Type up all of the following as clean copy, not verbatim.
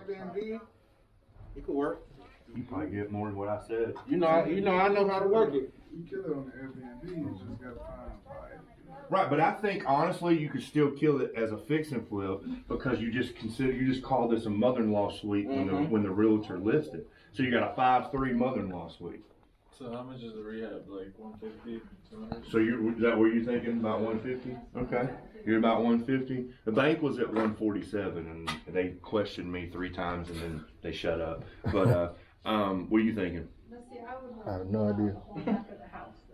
Airbnb, it could work. You probably get more than what I said. I know how to work it. You kill it on the Airbnb, you just gotta find a buyer. Right, but I think honestly you could still kill it as a fix and flip because you just call this a mother-in-law suite when the realtor listed. So you got a 5-3 mother-in-law suite. So how much is the rehab? Like 150, 200? So is that what you're thinking, about 150? Okay, you're about 150. The bank was at 147, and they questioned me 3 times, and then they shut up. But what are you thinking? I have no idea.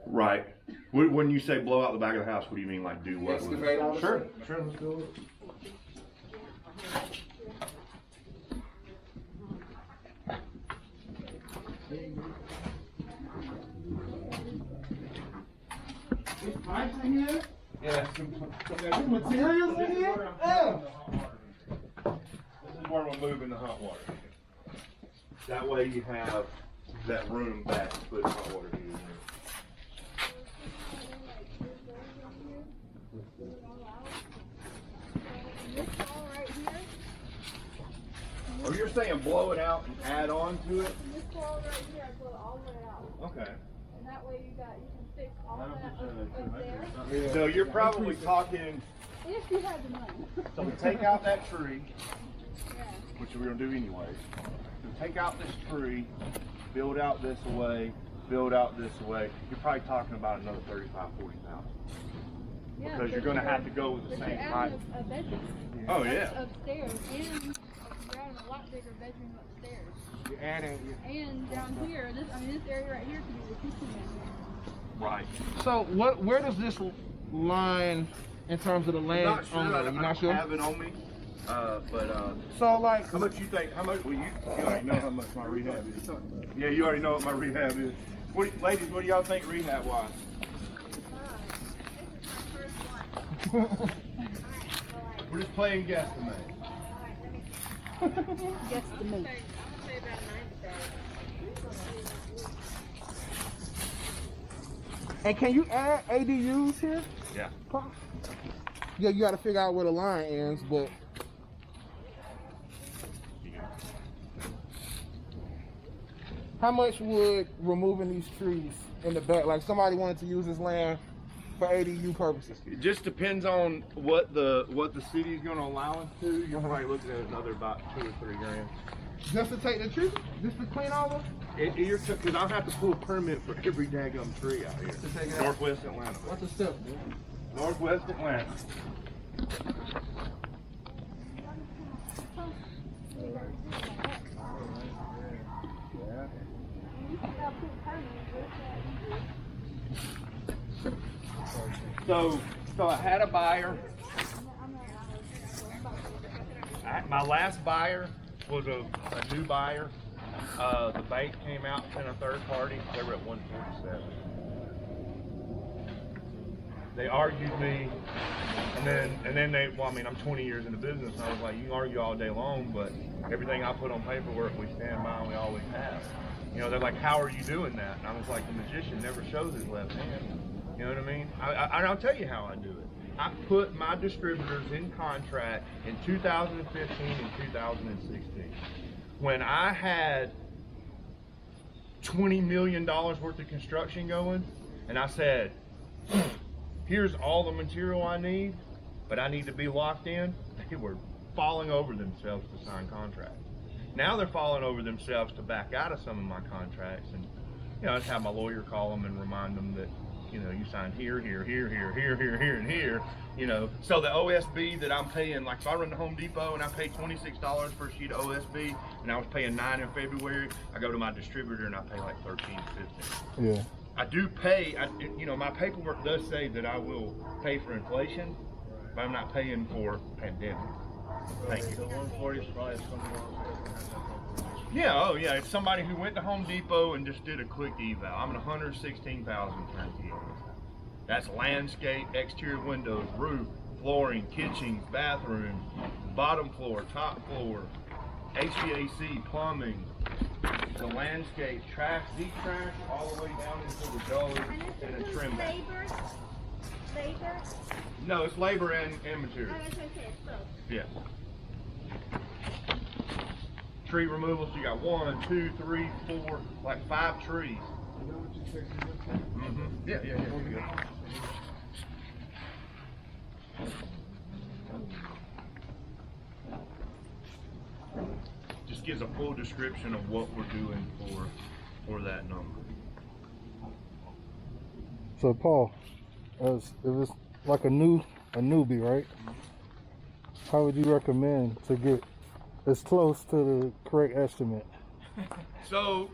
Right. When you say blow out the back of the house, what do you mean, like do what? Excavate all the Sure, let's go with it. There's pipes in here? Yeah. There's materials in here? Oh. This is where we're moving the hot water. That way you have that room back to put hot water heater in there. Oh, you're saying blow it out and add on to it? This wall right here, I blow it all the way out. Okay. And that way you can fix all that up there. So you're probably talking, If you had the money. so we take out that tree, Yeah. which we're gonna do anyways. So take out this tree, build out this away, build out this away. You're probably talking about another 35, 40,000. Yeah, Because you're but gonna have to go with the but same you're height. adding a bedroom. Oh yeah. Upstairs, and you're adding a lot bigger bedroom upstairs. You're adding. And down here, this area right here could be the kitchen area. Right. So where does this line in terms of the land? Not sure. You're not sure? I have it on me. But So like, how much you think? How much? Well, you already know how much my rehab is. Yeah, you already know what my rehab is. Ladies, what do y'all think rehab wise? We're just playing guesstimate. Guesstimate. and can you add ADUs here? Yeah. Yeah, you got to figure out where the line ends, but how much would removing these trees in the back, like somebody wanted to use this land for ADU purposes? It just depends on what the city's going to allow us to. You're probably looking at another about $2 or $3 grand. Just to take the tree? Just to clean all of it? Because I'll have to pull a permit for every daggum tree out here. To take it out? Northwest Atlanta. What's the step, dude? Northwest Atlanta. So I had a buyer. My last buyer was a new buyer. The bank came out and a third party. They were at 147. They argued me, and then they. Well, I mean, I'm 20 years in the business. And I was like, you can argue all day long, but everything I put on paperwork, we stand by and we always have. You know, they're like, how are you doing that? And I was like, the magician never shows his left hand. You know what I mean? I'll tell you how I do it. I put my distributors in contract in 2015 and 2016. When I had $20 million worth of construction going, and I said, here's all the material I need, but I need to be locked in, they were falling over themselves to sign contracts. Now they're falling over themselves to back out of some of my contracts, and I just have my lawyer call them and remind them that you signed here, here, here, here, here, here, here, and here, So the OSB that I'm paying, like if I run to Home Depot and I pay $26 for a sheet of OSB, and I was paying $9 in February, I go to my distributor and I pay like $13, $15. Yeah. I do pay, my paperwork does say that I will pay for inflation, but I'm not paying for pandemic. Thank you. So 140 is probably something else. Yeah, oh yeah, it's somebody who went to Home Depot and just did a quick eval. I'm at 116,000 turnkey on this. That's landscape, exterior windows, roof, flooring, kitchens, bathrooms, bottom floor, top floor, HVAC, plumbing, the landscape, trash, deep trash, all the way down into the gully, and a trim back. Labor? No, it's labor and material. Oh, that's okay, so. Yeah. tree removal. So you got 1, 2, 3, 4, like 5 trees. Yeah. You're good. Just gives a full description of what we're doing for that number. So Paul, if it's like a newbie, right? How would you recommend to get as close to the correct estimate? So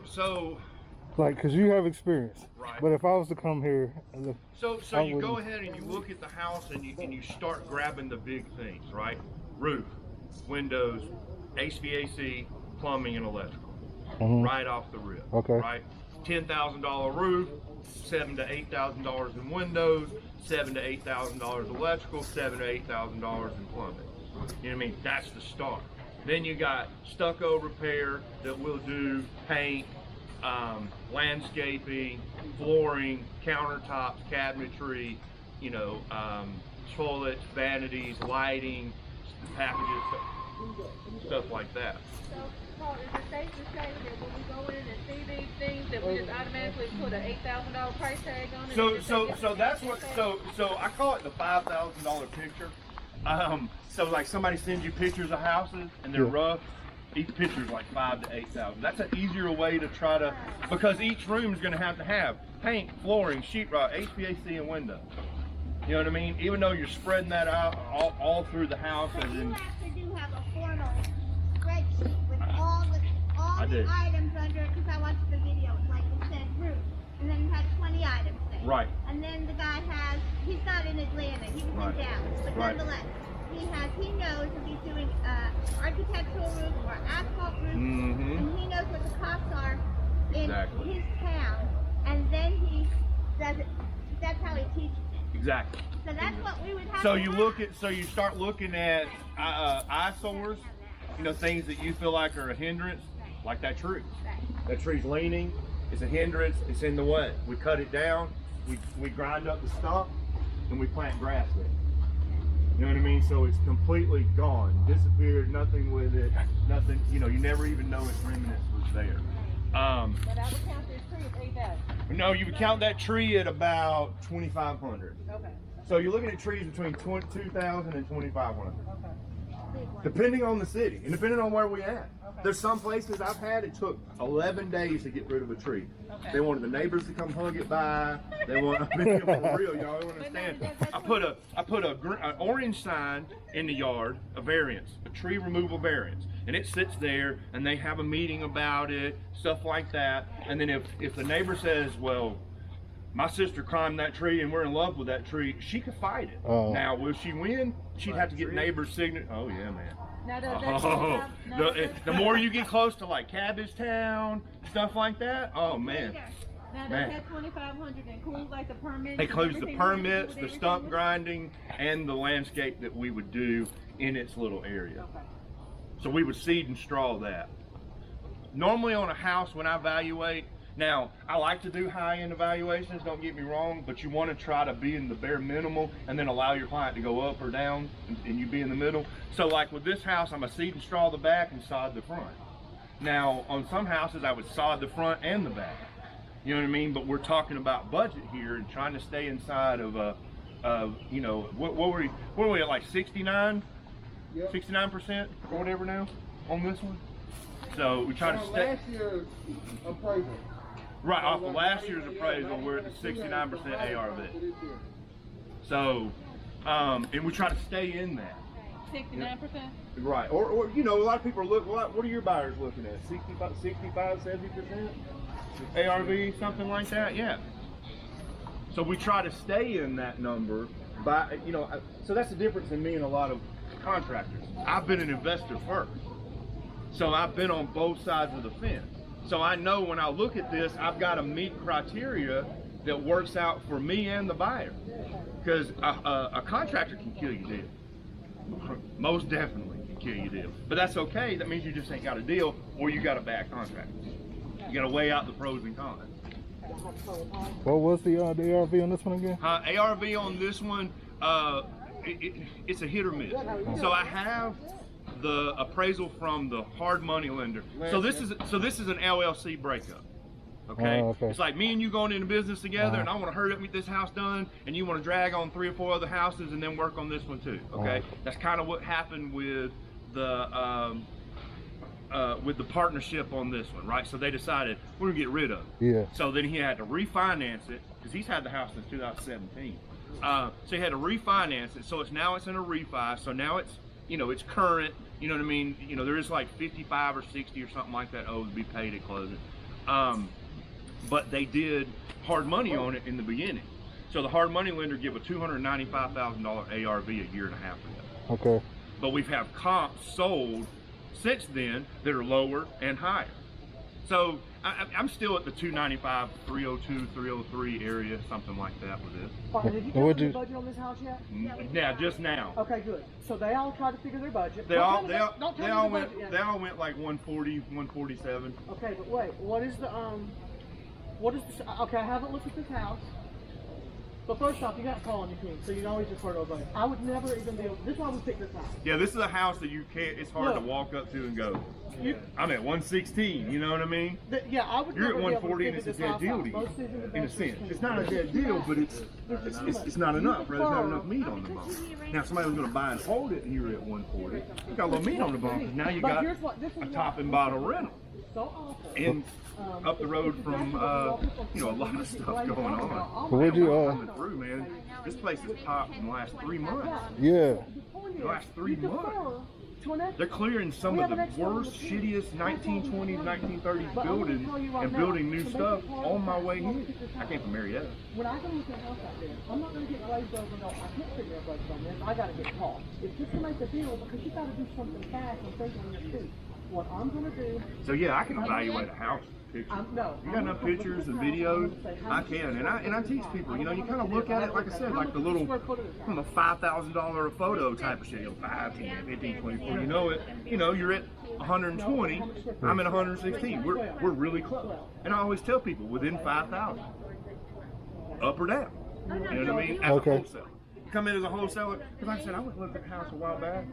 Like, cause you have experience. Right. But if I was to come here, So I you go wouldn't. ahead and you look at the house and you start grabbing the big things, right? Roof, windows, HVAC, plumbing, and electrical, right off the rip. Okay. Right. $10,000 roof, $7,000 to $8,000 in windows, $7,000 to $8,000 electrical, $7,000 to $8,000 in plumbing. You know what I mean? That's the start. Then you got stucco repair that we'll do, paint, landscaping, flooring, countertops, cabinetry, you know, toilets, vanities, lighting, packages, stuff like that. So, Paul, is it safe to say that when we go in and see these things, that we just automatically put an $8,000 price tag on it? So that's what. So I call it the $5,000 picture. So like somebody sends you pictures of houses and they're rough. Each picture is like $5,000 to $8,000. That's an easier way to try to, because each room is going to have paint, flooring, sheetrock, HVAC, and windows. You know what I mean? Even though you're spreading that out all through the house, So as you in, actually do have a formal spreadsheet with all I the do. items under it, because I watched the video, like it said roof, and then it had 20 items there. Right. And then the guy he's not in Atlanta, he was Right. in Dallas, but Right. nonetheless, he knows if he's doing architectural roof or asphalt roof, and he knows what the costs are in Exactly. his town, and then he does it. That's how he teaches it. exactly. So that's what we would have. So to you have. you start looking at eyesores, you know, things that you feel like are a hindrance, like that tree. That tree's leaning, it's a hindrance, it's in the way. We cut it down, we grind up the stump, and we plant grass there. You know what I mean? So it's completely gone, disappeared, nothing with it, nothing, you know, you never even know its remnants was there. But I would count this tree as 8,000. No, you would count that tree at about 2,500. Okay. So you're looking at trees between 2,000 and 2,500. Okay. Depending on the city and depending on where we at. Okay. There's some places I've had it took 11 days to get rid of a tree. Okay. They wanted the neighbors to come hug it by. They want, I mean, for real, y'all don't understand. I put an orange sign in the yard, a variance, a tree removal variance, and it sits there, and they have a meeting about it, stuff like that. And then if the neighbor says, well, my sister climbed that tree and we're in love with that tree, she could fight it. Now, will she win? She'd have to get neighbors' signature. Oh yeah, man. Now, The more you get close to like Cabbage Town, stuff like that, oh man. Now, does Man. that 2,500 include like the permits? It includes the everything permits, we do the with stump everything? grinding, and the landscape that we would do in its little area. Okay. So we would seed and straw that. Normally on a house when I evaluate, now I like to do high-end evaluations, don't get me wrong, but you want to try to be in the bare minimal and then allow your client to go up or down and you be in the middle. So like with this house, I'm gonna seed and straw the back and sod the front. Now on some houses I would sod the front and the back. You know what I mean? But we're talking about budget here and trying to stay inside of you know, what were we at, like 69? Yep. 69% or whatever now on this one. So we try to stay Last year's appraisal. right off of last year's appraisal. We're at the 69% ARV. So, and we try to stay in that. 69%? Right. Or you know, a lot of people are looking. What are your buyers looking at? 65, 70% ARV, something like that. Yeah. So we try to stay in that number. By you know, so that's the difference in me and a lot of contractors. I've been an investor first. So I've been on both sides of the fence. So I know when I look at this, I've got to meet criteria that works out for me and the buyer. Because a contractor can kill your deal. Most definitely can kill your deal. But that's okay. That means you just ain't got a deal or you got a bad contractor. You got to weigh out the pros and cons. what was the ARV on this one again? ARV on this one, it's a hit or miss. So I have the appraisal from the hard money lender. So this is an LLC breakup. Okay? Oh, okay. It's like me and you going into business together, and I want to hurry up and get this house done, and you want to drag on 3 or 4 other houses and then work on this one too. Okay? That's kind of what happened with the partnership on this one, right? So they decided we're gonna get rid of it. Yeah. So then he had to refinance it because he's had the house since 2017. So he had to refinance it. So it's in a refi. So now it's, you know, it's current. You know what I mean? You know, there is like 55 or 60 or something like that owed to be paid at closing. But they did hard money on it in the beginning. So the hard money lender gave a $295,000 ARV a year and a half ago. Okay. But we've had comps sold since then that are lower and higher. So I'm still at the 295, 302, 303 area, something like that with this. Fine. Did you come up with a budget on this house yet? Yeah, just now. Okay, good. So they all tried to figure their budget. They all went. went like 140, 147. Okay, but wait. What is the okay, I haven't looked at this house. But first off, you got to call on your team, so you can always defer to a budget. I would never even be able. This is why we picked this house. Yeah, this is a house that you can't. It's hard to walk up to and go. I'm at 116. You know what I mean? Yeah, I would. You're at never 140, and it's a dead deal to you. In a sense, it's not a dead deal, but it's not enough. Right? There's not enough meat on the bone. Now, if somebody was going to buy and hold it, and you're at 140, you got a little meat on the bone. Now you got a top and bottom rental. And up the road from you know, a lot of stuff going on. Where'd you coming through, man? This place has popped in the last 3 months. Yeah. The last 3 months. They're clearing some of the worst, shittiest 1920s, 1930s buildings and building new stuff on my way here. I came from Marietta. When I go look at a house out there, I'm not going to get glazed over. No, I can't figure a budget on this. I got to get caught. It's just to make the deal because you got to do something fast and think on your feet. What I'm going to do. So yeah, I can evaluate a house. Pictures. You got enough pictures and videos, I can, and I teach people. You know, you kind of look at it, like I said, like the little, from a $5,000 a photo type of shit. You know, 5, 10, 15, 20, 40. You know it. You know, you're at 120. I'm at 116. We're really close. And I always tell people within 5,000, up or down. You know what I mean? As a wholesaler. Come in as a wholesaler, because like I said, I went and looked at the house a while back,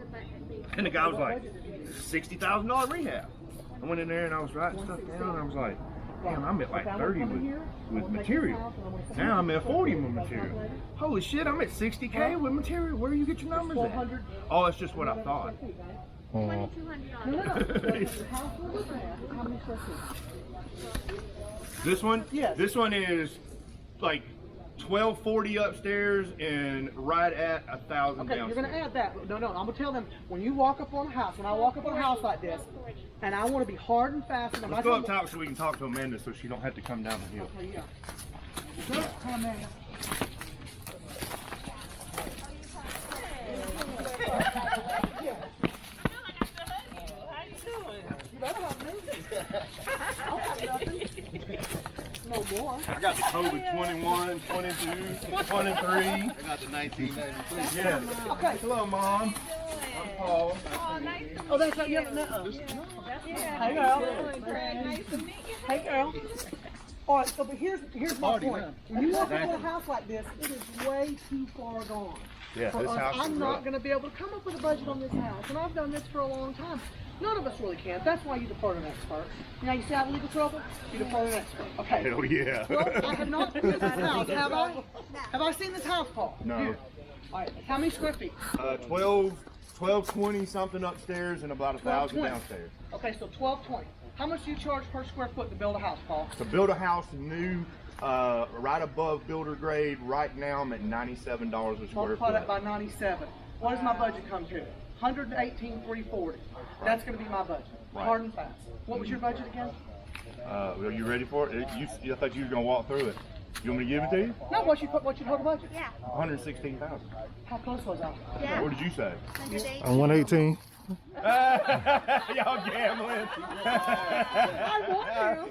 and the guy was like, $60,000 rehab. I went in there and I was writing stuff down, and I was like, damn, I'm at like 30 with material. Now I'm at 40 with material. Holy shit, I'm at 60K with material. Where do you get your numbers at? Oh, that's just what I thought. This one? Yes. This one is like 1240 upstairs and right at 1,000 Okay, downstairs. you're going to add that. No, I'm going to tell them, when you walk up on a house, when I walk up on a house like this, and I want to be hard and fast. And Let's go up top so we can talk to Amanda so she don't have to come down the hill. Okay, yeah. Good, come in. No more. I got the COVID 21, 22, 23. I got the 1993. Yeah. Okay. Hello, Mom. I'm Paul. Oh, that's not yet. Hey, girl. Hey, girl. All right, so but here's my point. When you walk into a house like this, it is way too far gone. Yeah, this house I'm not going to be able to come up with a budget on this house, and I've done this for a long time. None of us really can. That's why you defer to an expert. You know, you say I have legal trouble, you defer to an expert. Okay. Hell yeah. Well, I have not seen this house, have I? Have I seen this house, Paul? No. Here. All right. How many square feet? 1220 something upstairs and about 1,000 downstairs. Okay, so 1220. How much do you charge per square foot to build a house, Paul? To build a house new, right above builder grade, right now I'm at $97 a square Multiply that foot. by 97. What does my budget come to? 118,340. That's going to be my budget. Right. Hard and fast. What was your budget again? Are you ready for it? I thought you were going to walk through it. You want me to give it to you? No, what's your total budget? Yeah. 116,000. How close was I? Yeah. What did you say? 118. I'm 118. Y'all gambling. I want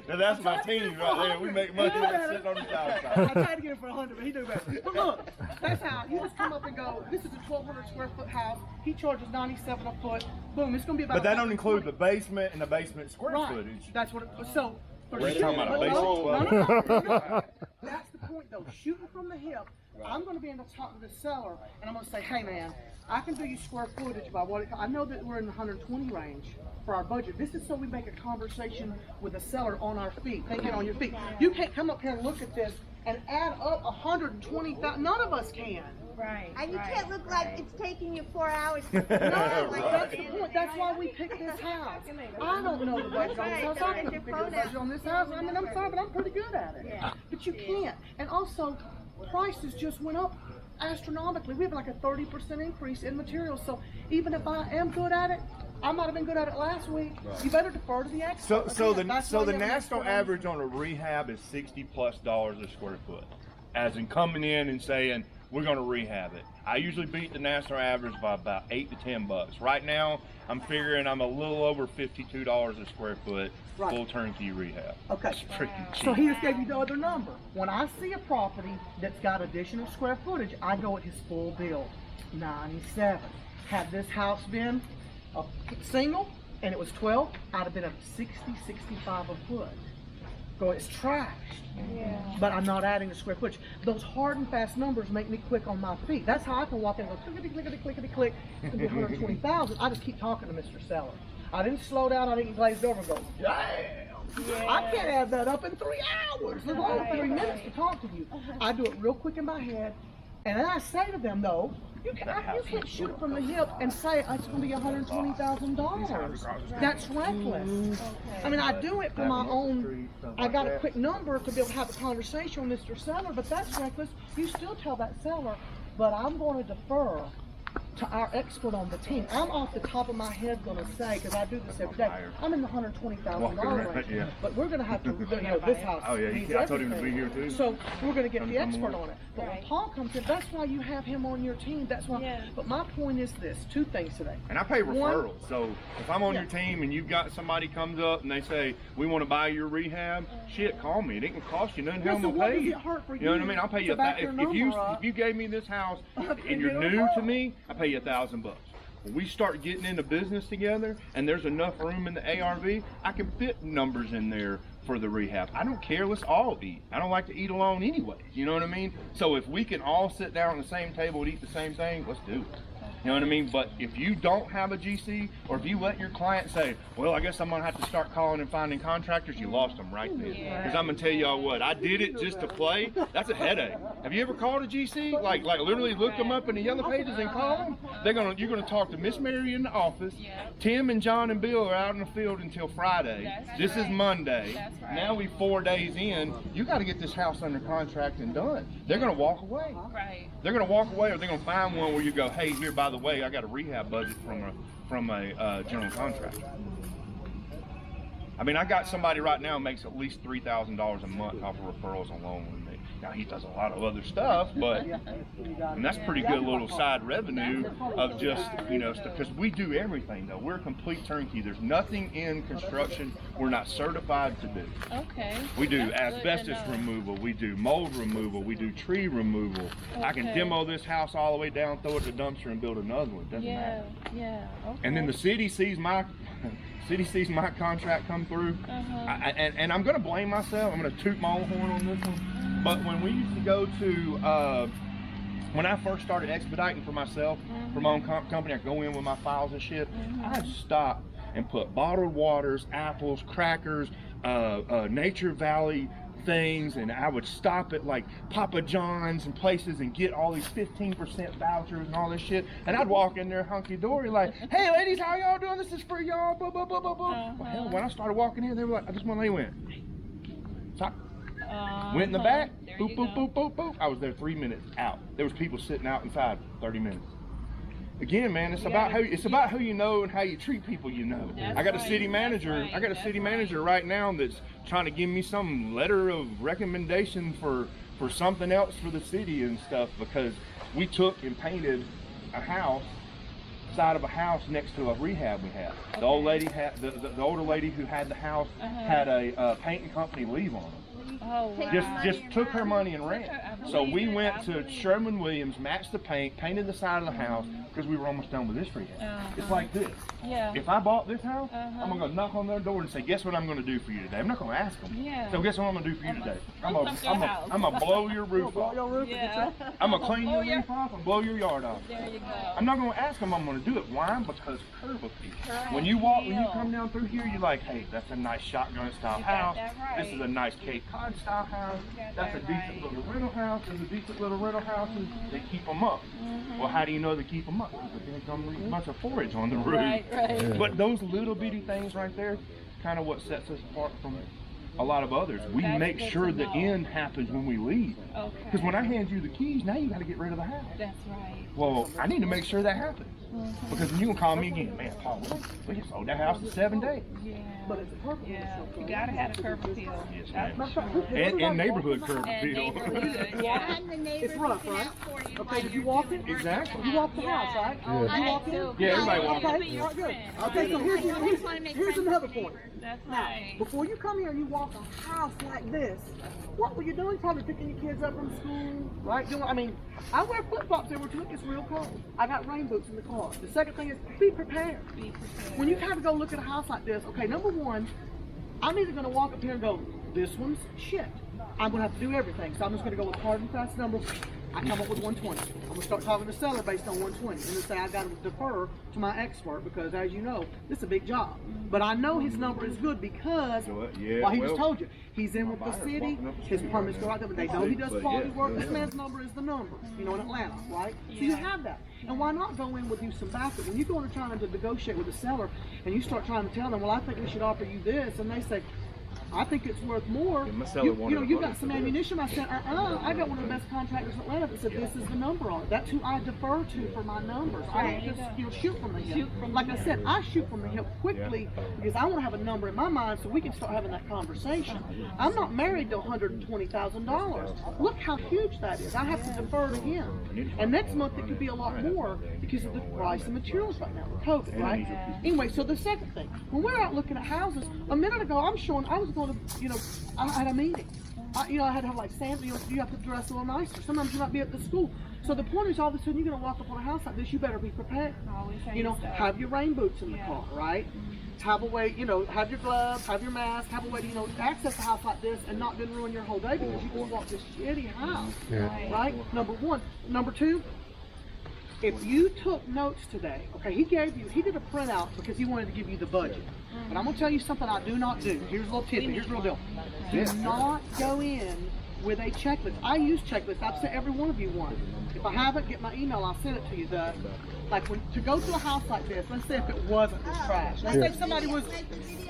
to. Now that's my team right there. We make money sitting on the I side. tried to get it for 100, but he knew better. But look, that's how you just come up and go. This is a 1,200 square foot house. He charges 97 a foot. Boom, it's going to be about. But that don't include the basement and the basement square right. footage. That's what. So. For We're sure. talking about a basement. No. That's the point. point though, shooting from the hip, I'm gonna be able to talk to the seller and I'm gonna say, hey man, I can do you square footage by what I know that we're in the 120 range for our budget. This is so we make a conversation with the seller on our feet, thinking on your feet. You can't come up here and look at this and add up 120,000. None of us can. Right. And you can't look like it's taking you 4 hours. No, that's the point. That's why we picked this house. I don't know the budget on this house. I couldn't figure the budget on this house. I mean, I'm sorry, but I'm pretty good at it. Yeah. But you can't. And also, prices just went up astronomically. We have like a 30% increase in materials. So even if I am good at it, I might have been good at it last week. You better defer to the expert. So Again, that's the why you have an national expert on- average on a rehab is $60+ a square foot, as in coming in and saying we're going to rehab it. I usually beat the national average by about $8 to $10. Right now, I'm figuring I'm a little over $52 a square foot, Right. full turnkey rehab. Okay. That's pretty cheap. So he just gave you the other number. When I see a property that's got additional square footage, I go at his full bill, 97. Had this house been a single and it was 12, I'd have been at 60, 65 a foot. So it's trashed. Yeah. But I'm not adding the square footage. Those hard and fast numbers make me quick on my feet. That's how I can walk in and go clickety clickety clickety click. It's gonna be 120,000. I just keep talking to Mr. Seller. I didn't slow down. I didn't glaze over and go, damn. I can't add that up in 3 hours. It's only 3 minutes to talk to you. I do it real quick in my head, and then I say to them though, you can't shoot it from the hip and say it's going to be $120,000. That's reckless. I mean, I do it for my own. I got a quick number to be able to have a conversation with Mr. Seller, but that's reckless. You still tell that seller, but I'm going to defer to our expert on the team. I'm off the top of my head going to say, because I do this every day, I'm in the $120,000 range, Yeah. but we're going to have to, this house. Oh, yeah, needs I told him to everything. be here, too. So we're going to get the Come expert on. on it. But when Paul comes in, that's why you have him on your team. That's why. Yeah. But my point is this: 2 things today. And I pay One- referrals. So if I'm on Yeah. your team and you've got somebody comes up and they say, we want to buy your rehab, shit, call me. It ain't gonna cost you nothing. Yeah, Hell, so I'm what gonna pay does you. it hurt for You know what I you mean? I'll pay to you a back thousand. your If you number up? if you gave me this house And and you're get it new up. to me, I pay you $1,000. When we start getting into business together and there's enough room in the ARV, I can fit numbers in there for the rehab. I don't care, let's all eat. I don't like to eat alone anyway, you know what I mean? So if we can all sit down on the same table and eat the same thing, let's do it. You know what I mean? But if you don't have a GC, or if you let your client say, well, I guess I'm gonna have to start calling and finding contractors, you lost them right there. Because I'm gonna tell y'all what, I did it just to play. That's a headache. Have you ever called a GC? Like literally look them up in the yellow pages and call them? You're gonna talk to Miss Mary in the office. Tim and John and Bill are out in the field until Friday. This is Monday. Now we 4 days in. You got to get this house under contract and done. They're gonna walk away. Right. They're gonna walk away, or they're gonna find one where you go, hey, here, by the way, I got a rehab budget from a general contractor. I mean, I got somebody right now who makes at least $3,000 a month off of referrals alone with me. Now he does a lot of other stuff, but and that's pretty good little side revenue of just, you know, stuff, because we do everything though. We're a complete turnkey. There's nothing in construction we're not certified to do. Okay. We do That's good to asbestos know. removal, we do mold removal, we do tree removal. I can Okay. demo this house all the way down, throw it in the dumpster, and build another one. Doesn't Yeah. matter. Yeah. Okay. And then the city sees my contract come through, and I'm gonna blame myself. I'm gonna toot my own horn on this one. But when we used to go to, when I first started expediting for myself, for my own company, I go in with my files and shit. I'd stop and put bottled waters, apples, crackers, Nature Valley things, and I would stop at like Papa John's and places and get all these 15% vouchers and all this shit. And I'd walk in there hunky-dory like, hey ladies, how y'all doing? This is for y'all, blah, blah, blah, blah, blah. Well, hell, when I started walking in, they were like, I just want to went. Stop. Went in the back, There boop, you boop, go. boop, boop, boop. I was there 3 minutes out. There was people sitting out inside 30 minutes. Again, man, it's about who you know and how you treat people you know. That's I got a right, city that's manager. right, I got a that's city right. manager right now that's trying to give me some letter of recommendation for something else for the city and stuff, because we took and painted a house, side of a house next to a rehab we had. The old lady had the older lady who had the house had a painting company leave on it. Oh, wow. Take Just took her money and ran. So we went to Sherwin-Williams, matched the paint, painted the side of the house because we were almost done with this rehab. It's like this. Yeah. If I bought this house, I'm gonna go knock on their door and say, "Guess what I'm gonna do for you today?" I'm not gonna ask them. Yeah. So guess what I'm gonna do for you today? I'm spruce up your house. gonna blow your roof off. Yeah. I'm gonna clean your roof off and blow your yard off. There you go. I'm not gonna ask them I'm gonna do it. Why? Because curb appeal. When you come down through here, you're like, hey, that's a nice shotgun style You got house. that right. This is a nice Cape Cod style house. got That's a that decent right. little rental house. There's a decent little rental houses. They keep them up. Well, how do you know they keep them up? Because they come with a bunch of forage on the roof. Right, right. But those little bitty things right there, kind of what sets us apart from a lot of others. We That's make good sure to the know. end happens when we leave. Okay. Because when I hand you the keys, now you got to get rid of the house. That's right. Well, I need to make sure that happens. Because then you can call me again, man, Paul, we just sold that house in 7 days. Yeah. But it's a purpose. Yeah. You gotta have a curb appeal. Yes, ma'am. And neighborhood curb And appeal. neighborhood, yeah. And the neighbors It's rough, looking right? out for you Okay, while did you you're walk doing it? work. Exactly. You walked the house, right? Yeah. You walked it? Yeah, everybody walks. Okay, Be your all right, good. friend. Okay, so here's Here's another point. That's Now, right. before you come here and you walk a house like this, what were you doing? Probably picking your kids up from school, right? I wear flip-flops everywhere too. It's real cold. I got rain boots in the car. The second thing is be prepared. Be prepared. When you kind of go look at a house like this, okay, number one, I'm either going to walk up here and go, this one's shit. I'm going to have to do everything. So I'm just going to go with hard and fast numbers. I come up with 120. I'm going to start talking to the seller based on 120. And then say I got to defer to my expert because, as you know, this is a big job. But I know his number is good because, Yeah, he well, just told you, he's in with the city, his permits go right there, but they know he does quality work. This man's number is the number, in Atlanta, right? So you have that. And why not go in with you some backup? When you go in and trying to negotiate with the seller and you start trying to tell them, well, I think we should offer you this, and they say, I think it's worth more. my seller You wanted you $100 got some for this. ammunition. I said, I got one of the best contractors in Atlanta that said this is the number on it. That's who I defer to for my numbers. I don't just shoot from the hip. Like I said, I shoot from the hip quickly because I want to have a number in my mind so we can start having that conversation. I'm not married to $120,000. Look how huge that is. I have to defer to him. And next month it could be a lot more because of the price of materials right now with COVID, right? Anyway, so the second thing, when we're out looking at houses, a minute ago I was going to, I had a meeting. I had to have like Santa, you have to dress a little nicer. Sometimes you might be at the school. So the point is all of a sudden you're going to walk up on a house like this, you better be prepared. Always have Have your rain boots in the car, right? Have a way, have your gloves, have your mask, have a way to, access a house like this and not then ruin your whole day because you just walk this shitty house, right? Number one. Number two, if you took notes today, okay, he did a printout because he wanted to give you the budget. But I'm going to tell you something I do not do. Here's a little tip, here's the real deal. Do not go in with a checklist. I use checklists. I've sent every one of you one. If I haven't, get my email, I'll send it to you. To go to a house like this, let's say if it wasn't this trash. Let's say somebody was... Like the videos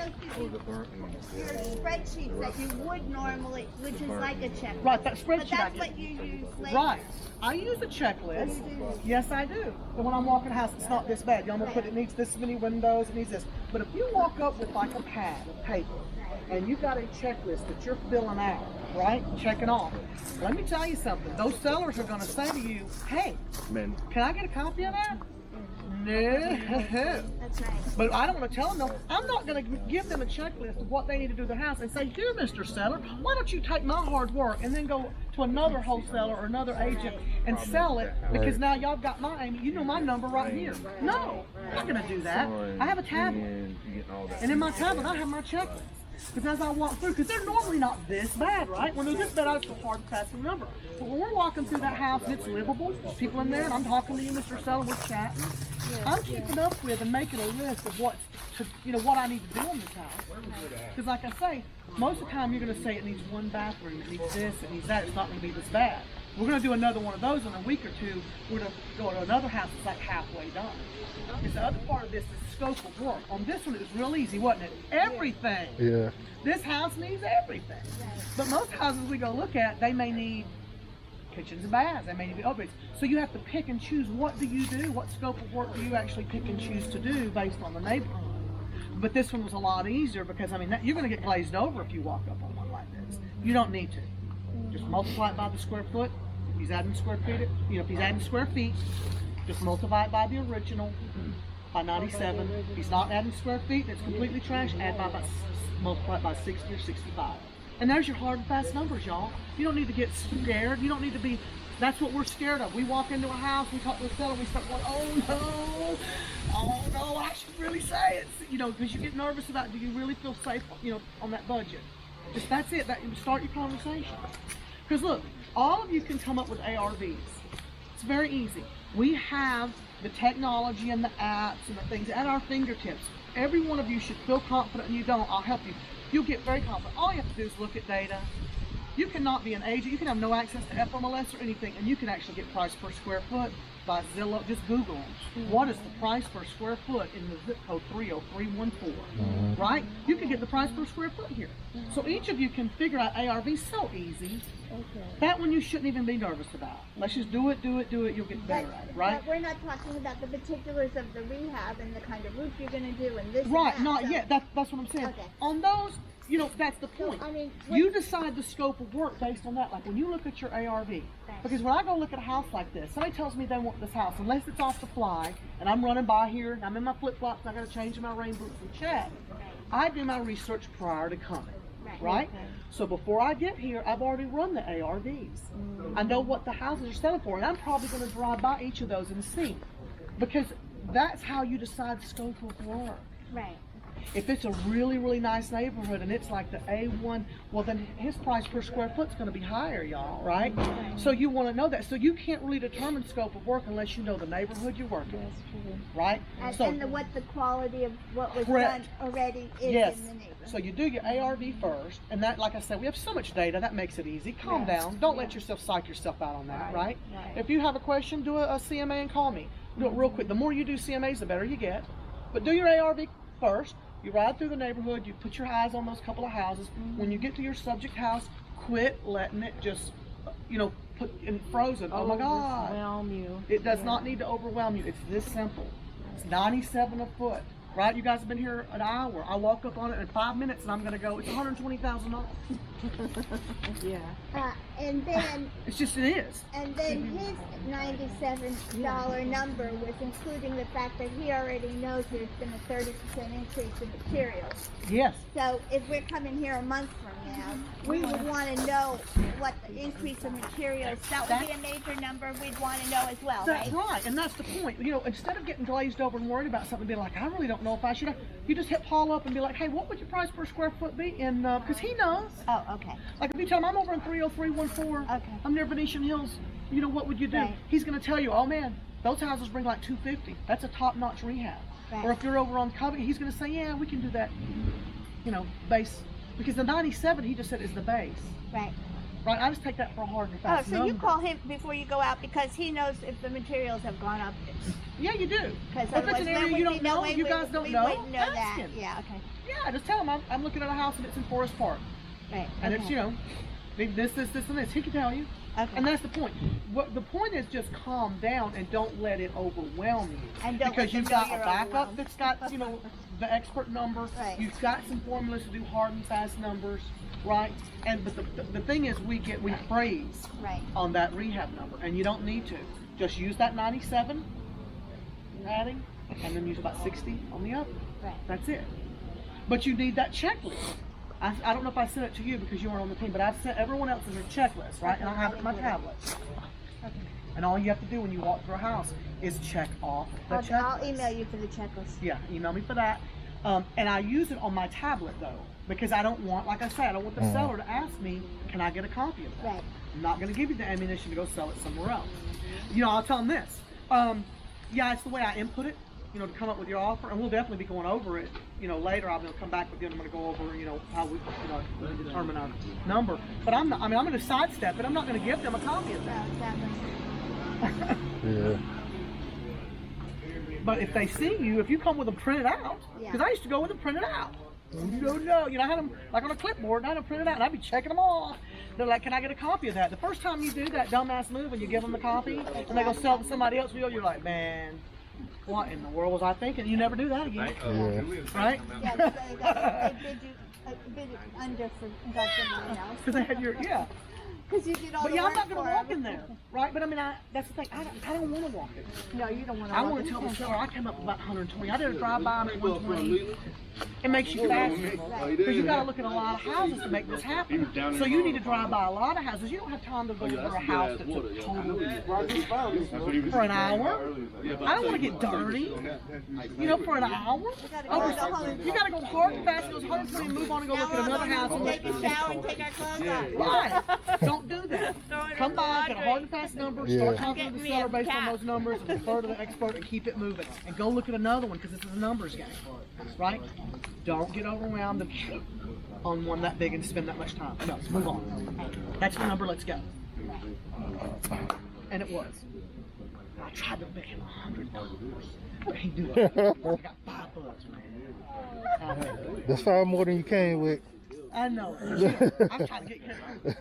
your spreadsheets that you would normally, which is like a check. Right, that But spreadsheet that's I what get. you use later. Right. I use a checklist. Yes, I do. But when I'm walking a house, it's not this bad. I'm going to put it needs this many windows, it needs this. But if you walk up with like a pad of paper and you've got a checklist that you're filling out, right, checking off, let me tell you something. Those sellers are going to say to you, hey, Man. can I get a copy of that? No. That's right. But I don't want to tell them, no, I'm not going to give them a checklist of what they need to do to their house and say, here, Mr. Seller, why don't you take my hard work and then go to another wholesaler or another agent and sell it because now y'all got my Amy, my number right here. No, I'm not going to do that. I have a tablet. And in my tablet, I have my checklist. Because as I walk through, because they're normally not this bad, right? When they're this bad, I just a hard passing number. But when we're walking through that house and it's livable, there's people in there, and I'm talking to you, Mr. Seller, we're chatting. I'm keeping up with and making a list of what I need to do in this house. Because like I say, most of the time you're going to say it needs one bathroom, it needs this, it needs that. It's not going to be this bad. We're going to do another one of those in a week or two. We're going to go to another house that's like halfway done. Because the other part of this is scope of work. On this one, it was real easy, wasn't it? Everything. Yeah. This house needs everything. But most houses we go look at, they may need kitchens and baths. They may need upgrades. So you have to pick and choose what do you do, what scope of work do you actually pick and choose to do based on the neighborhood. But this one was a lot easier because, you're going to get glazed over if you walk up on one like this. You don't need to. Just multiply it by the square foot. If he's adding square feet, if he's adding square feet, just multiply it by the original, by 97. If he's not adding square feet, it's completely trash, multiply it by 60 or 65. And there's your hard and fast numbers, y'all. You don't need to get scared. You don't need to be, that's what we're scared of. We walk into a house, we talk to the seller, we start going, oh no, I should really say it. You know, because you get nervous about, do you really feel safe, you know, on that budget? Just that's it, start your conversation. Because look, all of you can come up with ARVs. It's very easy. We have the technology and the apps and the things at our fingertips. Every one of you should feel confident, and you don't, I'll help you. You'll get very confident. All you have to do is look at data. You cannot be an agent. You can have no access to FMLS or anything, and you can actually get price per square foot by Zillow. Just Google them. What is the price per square foot in the zip code 30314? Right? You can get the price per square foot here. So each of you can figure out ARV so easy. Okay. That one you shouldn't even be nervous about. Let's just do it. You'll get better at it, right? But we're not talking about the particulars of the rehab and the kind of roof you're going to do and this Right, and that, not so- yet. That's what I'm saying. Okay. On those, you know, that's the point. I mean, You decide the scope of work based on that. Like when you look at your ARV, because when I go look at a house like this, somebody tells me they want this house, unless it's off the fly, and I'm running by here, and I'm in my flip-flops, and I got to change my rain boots and check. I do my research prior to coming, right? So before I get here, I've already run the ARVs. I know what the houses are selling for, and I'm probably going to drive by each of those and see, because that's how you decide the scope of work. Right. If it's a really, really nice neighborhood and it's like the A1, well then his price per square foot is going to be higher, y'all, right? So you want to know that. So you can't really determine scope of work unless you know the neighborhood you're working in, right? And what the quality of what was Correct. done already is Yes. in the neighborhood. So you do your ARV first, and that, like I said, we have so much data, that makes it easy. Calm down. Don't let yourself psych yourself out on that, right? If you have a question, do a CMA and call me. Do it real quick. The more you do CMAs, the better you get. But do your ARV first. You ride through the neighborhood, you put your eyes on those couple of houses. When you get to your subject house, quit letting it just, you know, put in frozen. Oh my God. Overwhelm you. It does not need to overwhelm you. It's this simple. It's $97 a foot, right? You guys have been here an hour. I walk up on it in 5 minutes and I'm gonna go, it's $120,000. Yeah. And then It's just, it is. And then his $97 number was including the fact that he already knows there's been a 30% increase in materials. Yes. So if we're coming here a month from now, we would want to know what the increase in materials, that would be a major number we'd want to know as well, That's right? right, and that's the point. You know, instead of getting glazed over and worried about something, being like, I really don't know if I should, you just hit Paul up and be like, hey, what would your price per square foot be? And because he knows. Oh, okay. Like if you tell him I'm over in 30314, Okay. I'm near Venetian Hills, you know, what would you do? Right. He's going to tell you, oh man, those houses bring like $250. That's a top-notch rehab. Right. Or if you're over on Covington, he's going to say, yeah, we can do that, you know, base. Because the 97, he just said, is the base. Right. Right, I just take that for a hard and Oh, fast so number. you call him before you go out because he knows if the materials have gone up. Yeah, you do. Because If it's an area you don't know, you guys don't know, we wouldn't know ask that. him. Yeah, okay. Yeah, just tell him I'm looking at a house and it's in Forest Park. Right. And okay. it's, you know, this, and this. He can tell you. Okay. And that's the point. What the point is, just calm down and don't let it overwhelm you. And don't because let them you've know got a you're backup overwhelmed. that's got, you know, the expert number. Right. You've got some formulas to do hard and fast numbers, right? And but the thing is, we praise Right. on that rehab number, and you don't need to. Just use that 97 adding, and then use about 60 on the other. Right. That's it. But you need that checklist. I don't know if I sent it to you because you weren't on the team, but I've sent everyone else as a checklist, right? And I have it in my tablet. And all you have to do when you walk through a house is check off the checklist. I'll email you for the checklist. Yeah, email me for that. And I use it on my tablet though, because I don't want, like I said, I don't want the seller to ask me, can I get a copy of that? Right. I'm not going to give you the ammunition to go sell it somewhere else. You know, I'll tell them this. Yeah, it's the way I input it, you know, to come up with your offer, and we'll definitely be going over it, you know, later. I'm going to come back with you and I'm going to go over, you know, how we, you know, determine our number. But I'm not, I mean, I'm going to sidestep it. I'm not going to give them a copy of that. Yeah. But if they see you, if you come with them printed out, because I used to go with them printed out. No, you know, I had them like on a clipboard, and I had them printed out, and I'd be checking them off. They're like, can I get a copy of that? The first time you do that dumbass move and you give them the copy, and they go sell it to somebody else, you're like, man, what in the world was I thinking? You never do that again. Right? Yeah, they bid you under for got somebody else. Because they had your, yeah. Because you did all But the yeah, I'm work not gonna for walk him. in there, right? But I mean, that's the thing. I don't want to walk in. No, you don't want to. I want to tell the seller I came up with about 120. I did a drive-by at 120. It makes you faster because you got to look at a lot of houses to make this happen. So you need to drive by a lot of houses. You don't have time to go over a house that's a total for an hour. I don't want to get dirty. You know, for an hour. You got to go hard and fast. Goes hard and fast, move on and go look at another house. And take a shower and take our clothes off. Right. Don't do that. Come by, get a hard and fast number, start talking to the seller based on those numbers, and refer to the expert and keep it moving. And go look at another one because this is a numbers game, right? Don't get overwhelmed on one that big and spend that much time. No, let's move on. That's the number, let's go. And it was. I tried to make him $100. He do it. I got $5, man. That's far more than you came with. I know. I'm trying to get him.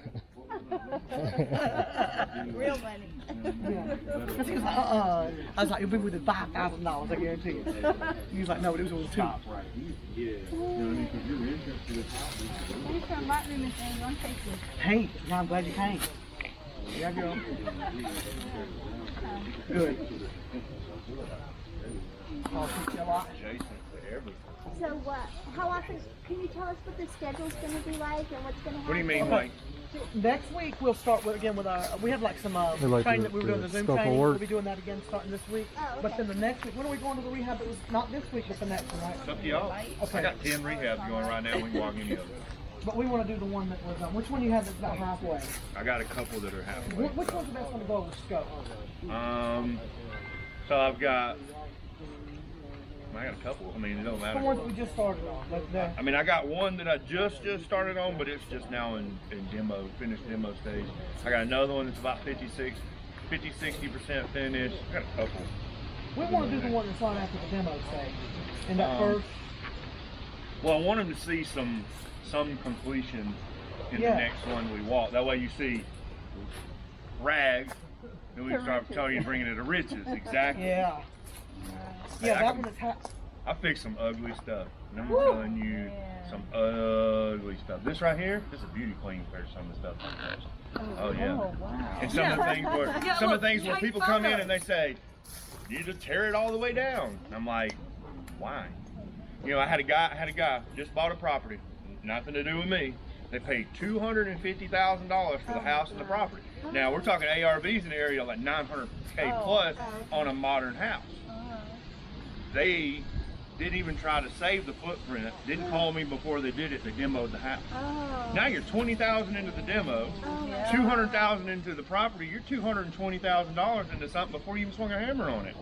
Real money. Yeah. Because he was like, I was like, it'll be within $5,000, I guarantee you. He was like, no, it was only $2. Thanks for inviting me, Miss Angel. I'm tasting. Hey, yeah, I'm glad you came. Yeah, girl. Good. I'll teach you a lot. So how often, can you tell us what the schedule's going to be like and what's going to happen? What do you mean, like? Next week we'll start with we have like some like training that we were doing, the Zoom training. work. We'll be doing that again starting this week. Oh, okay. But then the next week, when are we going to the rehab? It was not this week, but the next one, right? It's up to y'all. Okay. I got 10 rehabs going right now. We can walk any of them. But we want to do the one that was, which one you have that's about halfway? I got a couple that are halfway. Which one's the best one to go over scope? So I got a couple. I mean, it don't matter. The ones that we just started on. I mean, I got one that I just started on, but it's just now in demo, finished demo stage. I got another one that's about 50-60% finished. I got a couple. We want to do the one that's right after the demo stage. In that first. Well, I want them to see some completion in the next one we walk. That way you see rags, then we start telling you bringing it to riches. Exactly. Yeah. Yeah, that one is I fixed some ugly stuff. And I'm telling you, some ugly stuff. This right here, this is a beauty queen compared to some of the stuff I touched. Oh yeah. Oh, wow. And some of the things where people come in and they say, you just tear it all the way down. And I'm like, why? You know, I had a guy just bought a property, nothing to do with me. They paid $250,000 for the house and the property. Now we're talking ARVs in the area like $900K plus on a modern house. They didn't even try to save the footprint. Didn't call me before they did it. They demoed the house. Now you're $20,000 into the demo, $200,000 into the property. You're $220,000 into something before you even swung a hammer on it.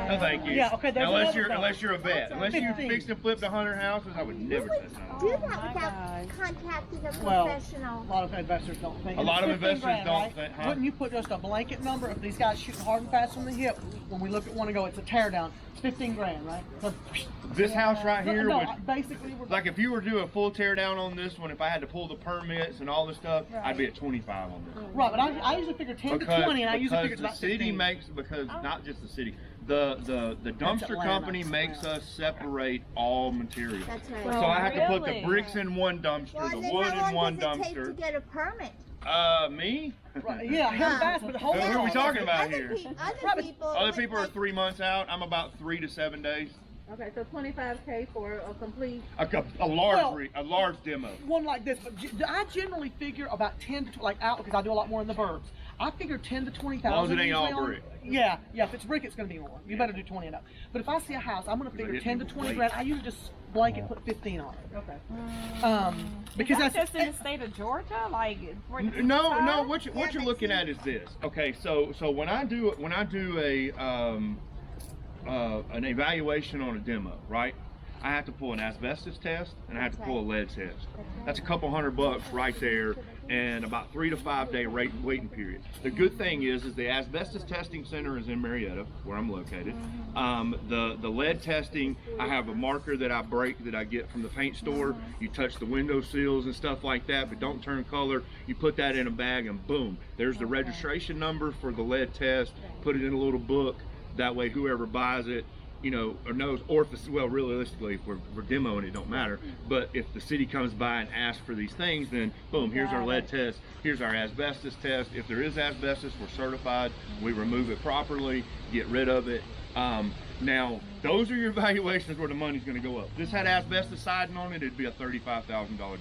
No, thank you. Yeah, okay, unless you're a vet, unless you fixed and flipped 100 houses, I would never touch that. Do that without contacting a Well, professional. a lot of investors don't think. A lot of It's 15 investors grand, don't right? think, huh? Wouldn't you put just a blanket number? If these guys shooting hard and fast from the hip, when we look at one and go, it's a tear down. It's 15 grand, right? So, This house right here no, would, basically, we're like if you were to do a full tear down on this one, if I had to pull the permits and all this stuff, I'd be at 25 on this. right. But I usually figure 10 to 20, and I usually figure it's about 15. Because not just the city, the dumpster company makes us separate all material. That's right. So I have to put the Really? bricks in one dumpster, Well, the then wood how in long one does it take to dumpster. get a permit? Me? Right, yeah, hell fast, but the whole Who are we talking about Other here? Other Other people are 3 months out. I'm about 3 to 7 days. Okay, so $25K for a complete. A large demo. one like this, but I generally figure about 10 to like out because I do a lot more in the burbs. I figure 10 to 20,000. As long as it ain't usually all on- brick. Yeah. If it's brick, it's going to be more. You better do 20 and up. But if I see a house, I'm going to figure 10 to 20 grand. I usually just blanket put 15 on it. Okay. Because that's just in the state of Georgia, like. No. What you're looking at is this. Okay, so when I do an evaluation on a demo, right? I have to pull an asbestos test and I have to pull a lead test. That's a couple $100 right there, and about 3 to 5 day waiting period. The good thing is the asbestos testing center is in Marietta, where I'm located. The lead testing, I have a marker that I get from the paint store. You touch the window sills and stuff like that, but don't turn color. You put that in a bag and boom, there's the registration number for the lead test. Put it in a little book. That way, whoever buys it, you know, or knows, or if well, realistically, if we're demoing, it don't matter. But if the city comes by and asks for these things, then boom, here's our lead test, here's our asbestos test. If there is asbestos, we're certified. We remove it properly, get rid of it. Now, those are your valuations where the money's going to go up. If this had asbestos siding on it, it'd be a $35,000 demo.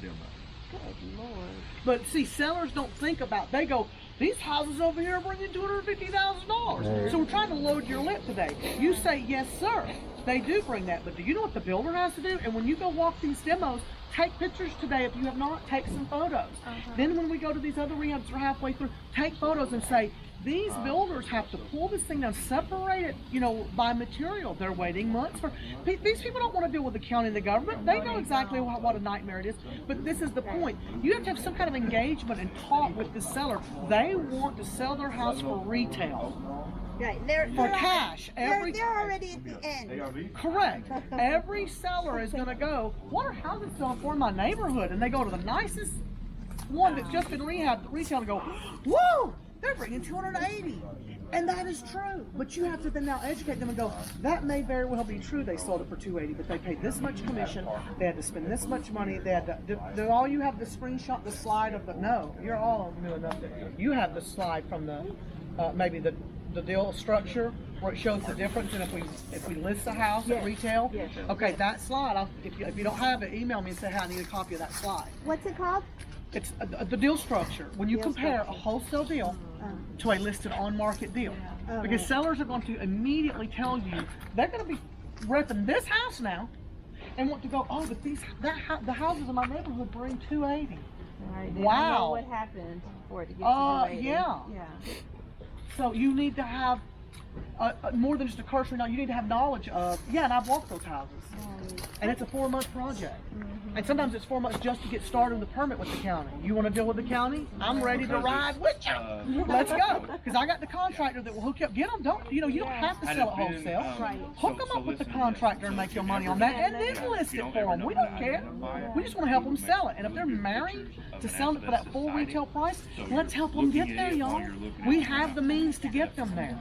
Good Lord. But see, sellers don't think about, they go, these houses over here are bringing $250,000. So we're trying to load your lip today. You say, yes, sir. They do bring that, but do you know what the builder has to do? And when you go walk these demos, take pictures today. If you have not, take some photos. Then when we go to these other rehabs that are halfway through, take photos and say, these builders have to pull this thing down, separate it, you know, by material. They're waiting months for, these people don't want to deal with the county and the government. They know exactly what a nightmare it is. But this is the point. You have to have some kind of engagement and talk with the seller. They want to sell their house for retail. Right, For cash. They're already at the end. Correct. Every seller is going to go, what are houses selling for in my neighborhood? And they go to the nicest one that's just been rehabbed, the retail, and go, whoa, they're bringing 280. And that is true. But you have to then now educate them and go, that may very well be true. They sold it for 280, but they paid this much commission. They had to spend this much money. They had to, all you have the screenshot, the slide of the, no, you're all new enough. You have the slide from the, maybe the deal structure where it shows the difference in if we list the house at retail. Yes. Okay, that slide, if you don't have it, email me and say, hey, I need a copy of that slide. What's it called? It's the deal structure. When you compare a wholesale deal to a listed on-market deal. Because sellers are going to immediately tell you, they're going to be repping this house now and want to go, oh, but the houses in my neighborhood bring 280. Right. Wow. Know what happened for it to get to 280. Yeah. So you need to have more than just a cursory knowledge. You need to have knowledge of, and I've walked those houses. And it's a 4-month project. And sometimes it's 4 months just to get started with the permit with the county. You want to deal with the county? I'm ready to ride with you. Let's go. Because I got the contractor that will hook you up. Get them. You don't have to sell it wholesale. Hook them up with the contractor and make your money on that, and then list it for them. We don't care. We just want to help them sell it. And if they're married to selling it for that full retail price, let's help them get there, y'all. We have the means to get them there.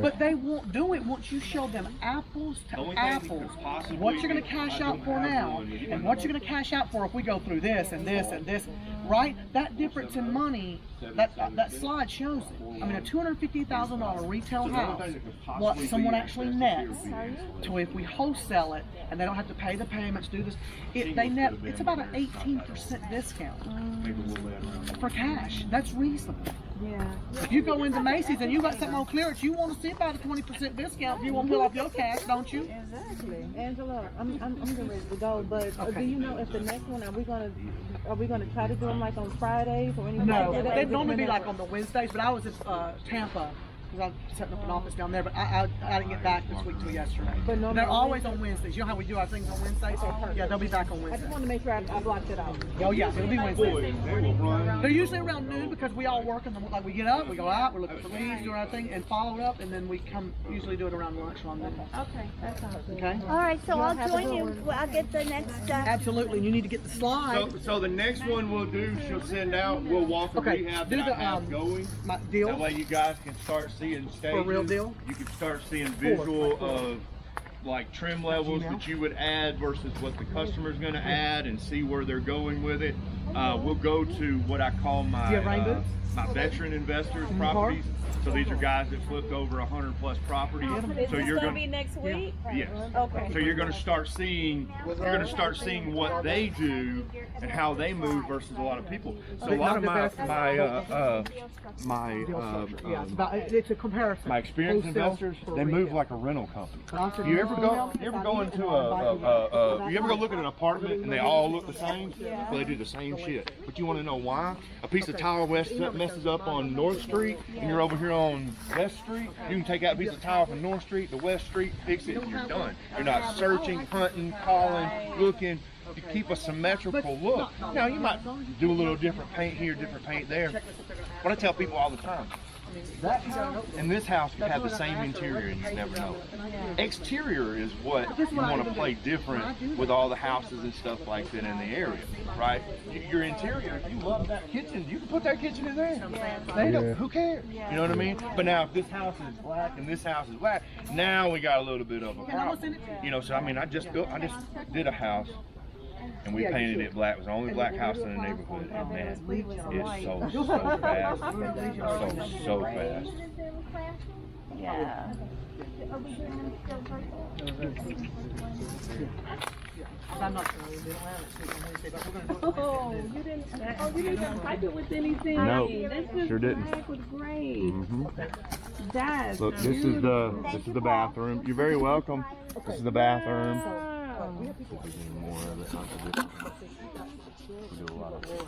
But they won't do it once you show them apples to apples. What you're going to cash out for now, and what you're going to cash out for if we go through this and this and this, right? That difference in money, that slide shows it. I mean, a $250,000 retail house, what someone actually nets, to if we wholesale it and they don't have to pay the payments, do this, they net, it's about an 18% discount for cash. That's reasonable. If you go into Macy's and you got something on clearance, you want to see about a 20% discount. You want to pull off your cash, don't you? Exactly. Angela, I'm getting ready to go, but do you know if the next one, are we gonna try to do them like on Fridays or anything? No, like that? they'd normally be like on the Wednesdays, but I was in Tampa because I'm setting up an office down there, but I didn't get back this week till yesterday. But normally they're always on Wednesdays. You know how we do our things on Wednesdays? Yeah, they'll be back on I Wednesdays. just want to make sure I blocked it out. Oh yeah, it'll be Wednesday. They're usually around noon because we all work and like we get up, we go out, we're looking for leads, do our thing, and follow it up, and then we usually do it around lunch on Monday. Okay, that sounds good. Okay. All right, so I'll join you. I'll get the next. Absolutely, you need to get the slide. So the next one we'll do, she'll send out. We'll walk the rehab do that the I have going. my deal. That way you guys can start seeing stages. For real deal. You can start seeing visual of like trim levels that you would add versus what the customer's going to add, and see where they're going with it. We'll go to what I call my veteran investors properties. So these are guys that flipped over 100 plus properties. So you're going to be next week? Yes. Okay. So you're going to start seeing what they do and how they move versus a lot of people. So a lot of it's a comparison. my experienced investors, they move like a rental company. You ever go into you ever go look at an apartment and they all look the same? Well, they do the same shit. But you want to know why? A piece of tile messes up on North Street, and you're over here on West Street. You can take out a piece of tile from North Street to West Street, fix it, and you're done. You're not searching, hunting, calling, looking. You keep a symmetrical look. Now, you might do a little different paint here, different paint there. What I tell people all the time, That and this house could have the same interior and you never know. Exterior is what you want to play different with all the houses and stuff like that in the area, right? Your interior, if you love that kitchen, you can put that kitchen in there. They don't, who cares? You know what I mean? But now if this house is black and this house is black, now we got a little bit of a problem. You know, so I mean, I just did a house. And we painted it black. It was the only black house in the neighborhood. And man, it's so fast. So fast. Yeah. I'm not sure we did Wednesday, but we're gonna do it Oh, you didn't type it with anything. No, This was sure didn't. black was great. That's Look, this is the bathroom. You're very welcome. This is the bathroom. Wow. More of it. Not to do a lot of it.